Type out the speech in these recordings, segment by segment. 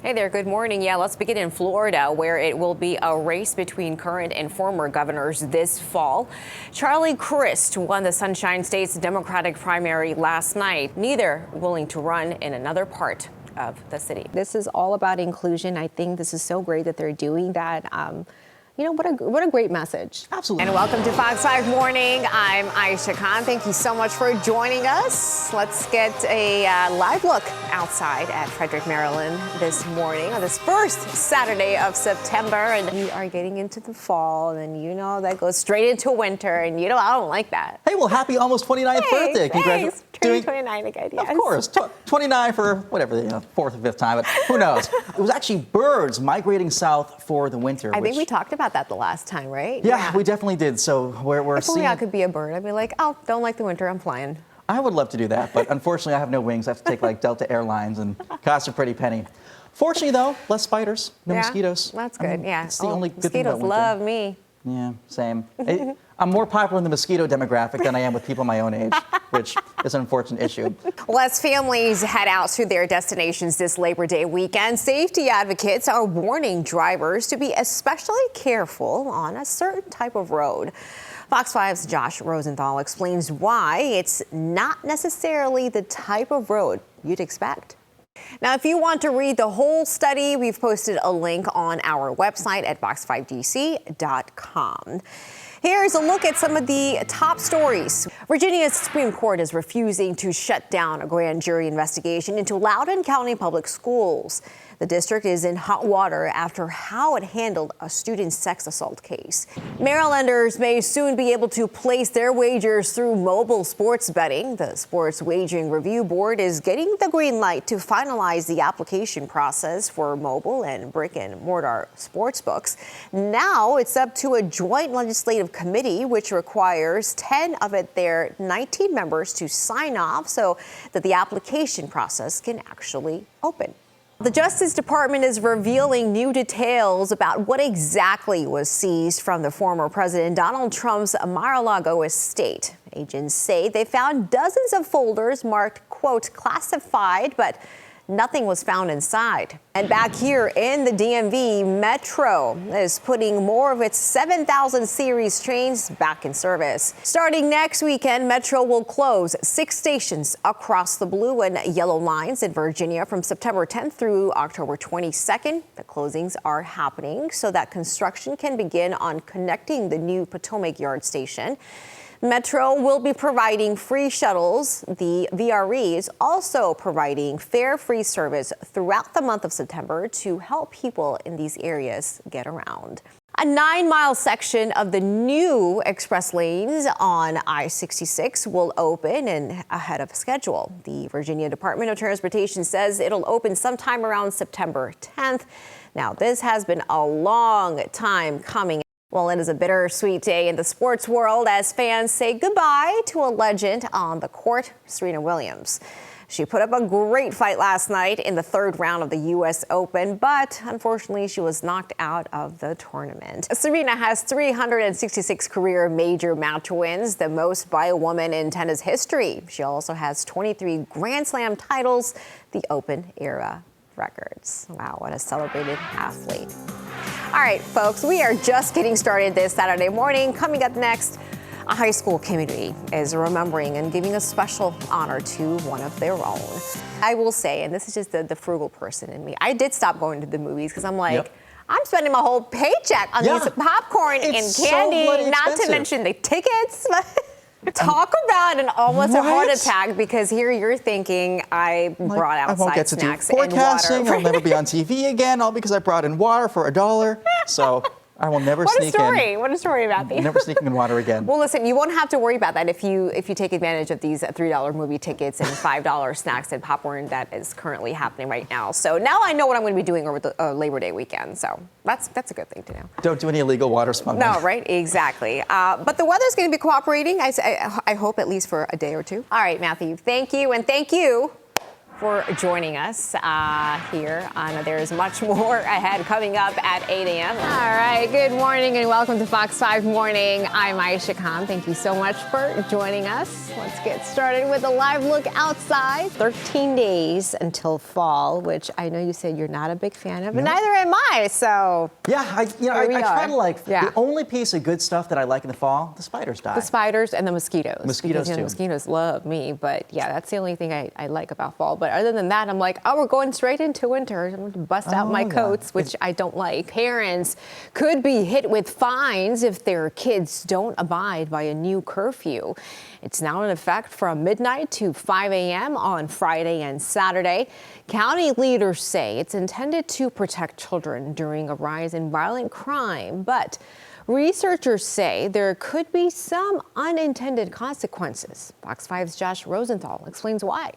Hey there, good morning. Yeah, let's begin in Florida, where it will be a race between current and former governors this fall. Charlie Crist won the Sunshine State's Democratic primary last night, neither willing to run in another part of the city. This is all about inclusion. I think this is so great that they're doing that. What a great message. Absolutely. And welcome to Fox 5 Morning. I'm Ayesha. Thank you so much for joining us. Let's get a live look outside at Frederick, Maryland this morning on this first Saturday of September. And we are getting into the fall, and that goes straight into winter. And I don't like that. Hey, well, happy almost 29th birthday. Congratulations. Turning 29 again, yes. Of course. 29 for whatever, fourth or fifth time, but who knows? It was actually birds migrating south for the winter. I think we talked about that the last time, right? Yeah, we definitely did. So we're if only I could be a bird. I'd be like, oh, don't like the winter, I'm flying. I would love to do that, but unfortunately I have no wings. I have to take like Delta Airlines and cost a pretty penny. Fortunately though, less spiders, no mosquitoes. That's good, yeah. It's the only good thing about winter. Mosquitoes love me. Yeah, same. I'm more popular in the mosquito demographic than I am with people my own age, which is an unfortunate issue. Well, as families head out to their destinations this Labor Day weekend, safety advocates are warning drivers to be especially careful on a certain type of road. Fox 5's Josh Rosenthal explains why it's not necessarily the type of road you'd expect. Now, if you want to read the whole study, we've posted a link on our website at fox5dc.com. Here's a look at some of the top stories. Virginia's Supreme Court is refusing to shut down a grand jury investigation into Loudoun County Public Schools. The district is in hot water after how it handled a student sex assault case. Marylanders may soon be able to place their wagers through mobile sports betting. The Sports Wagering Review Board is getting the green light to finalize the application process for mobile and brick-and-mortar sports books. Now it's up to a joint legislative committee, which requires 10 of their 19 members to sign off so that the application process can actually open. The Justice Department is revealing new details about what exactly was seized from the former President Donald Trump's Mar-a-Lago estate. Agents say they found dozens of folders marked, quote, classified, but nothing was found inside. And back here in the DMV, Metro is putting more of its 7000 series trains back in service. Starting next weekend, Metro will close 6 stations across the blue and yellow lines in Virginia from September 10th through October 22nd. The closings are happening so that construction can begin on connecting the new Potomac Yard station. Metro will be providing free shuttles. The VRE is also providing fare-free service throughout the month of September to help people in these areas get around. A 9-mile section of the new express lanes on I-66 will open and ahead of schedule. The Virginia Department of Transportation says it'll open sometime around September 10th. Now, this has been a long time coming. Well, it is a bittersweet day in the sports world as fans say goodbye to a legend on the court, Serena Williams. She put up a great fight last night in the 3rd round of the U.S. Open, but unfortunately she was knocked out of the tournament. Serena has 366 career major match wins, the most by a woman in tennis history. She also has 23 Grand Slam titles, the Open era records. Wow, what a celebrated athlete. All right, folks, we are just getting started this Saturday morning. Coming up next, a high school community is remembering and giving a special honor to one of their own. I will say, and this is just the frugal person in me, I did stop going to the movies because I'm like, I'm spending my whole paycheck on these popcorn and candy, not to mention the tickets. Talk about an almost a heart attack, because here you're thinking I brought outside snacks and water. I won't get to do forecasting. I'll never be on TV again, all because I brought in water for $1. So I will never sneak in. What a story about me. Never sneaking in water again. Well, listen, you won't have to worry about that if you take advantage of these $3 movie tickets and $5 snacks and popcorn that is currently happening right now. So now I know what I'm going to be doing over the Labor Day weekend. So that's a good thing to know. Don't do any illegal water smuggling. No, right? Exactly. But the weather's going to be cooperating, I hope, at least for a day or two. All right, Matthew, thank you. And thank you for joining us here on There's Much More Ahead coming up at 8 a.m. All right, good morning and welcome to Fox 5 Morning. I'm Ayesha. Thank you so much for joining us. Let's get started with a live look outside. 13 days until fall, which I know you said you're not a big fan of, but neither am I, so. Yeah, I try to like, the only piece of good stuff that I like in the fall, the spiders die. The spiders and the mosquitoes. Mosquitoes because, too. Mosquitoes love me, but yeah, that's the only thing I like about fall. But other than that, I'm like, oh, we're going straight into winter. I'm going to bust out my coats, which I don't like. Parents could be hit with fines if their kids don't abide by a new curfew. It's now in effect from midnight to 5 a.m. on Friday and Saturday. County leaders say it's intended to protect children during a rise in violent crime, but researchers say there could be some unintended consequences. Fox 5's Josh Rosenthal explains why.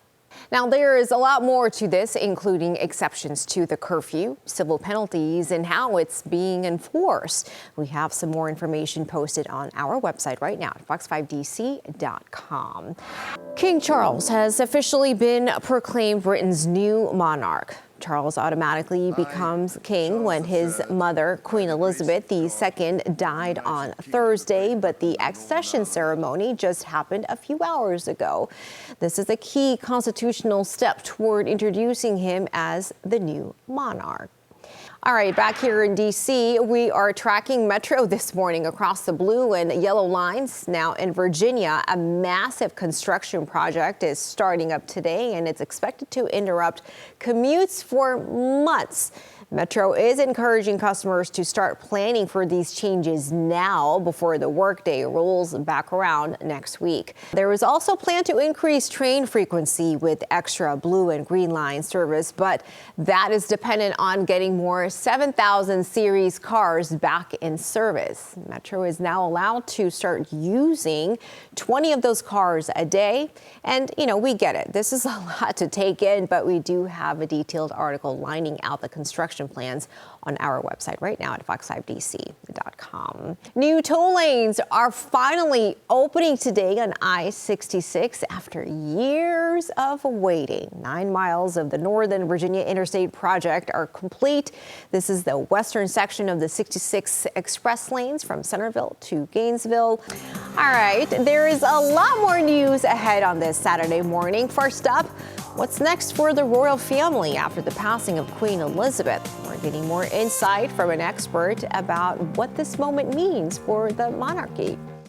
Now, there is a lot more to this, including exceptions to the curfew, civil penalties, and how it's being enforced. We have some more information posted on our website right now at fox5dc.com. King Charles has officially been proclaimed Britain's new monarch. Charles automatically becomes king when his mother, Queen Elizabeth II, died on Thursday, but the accession ceremony just happened a few hours ago. This is a key constitutional step toward introducing him as the new monarch. All right, back here in D.C., we are tracking Metro this morning across the blue and yellow lines. Now in Virginia, a massive construction project is starting up today, and it's expected to interrupt commutes for months. Metro is encouraging customers to start planning for these changes now before the workday rolls back around next week. There is also plan to increase train frequency with extra blue and green line service, but that is dependent on getting more 7000 series cars back in service. Metro is now allowed to start using 20 of those cars a day. And, we get it. This is a lot to take in, but we do have a detailed article lining out the construction plans on our website right now at fox5dc.com. New toll lanes are finally opening today on I-66 after years of waiting. 9 miles of the Northern Virginia Interstate project are complete. This is the western section of the 66 express lanes from Centerville to Gainesville. All right, there is a lot more news ahead on this Saturday morning. First up, what's next for the royal family after the passing of Queen Elizabeth? We're getting more insight from an expert about what this moment means for the monarchy.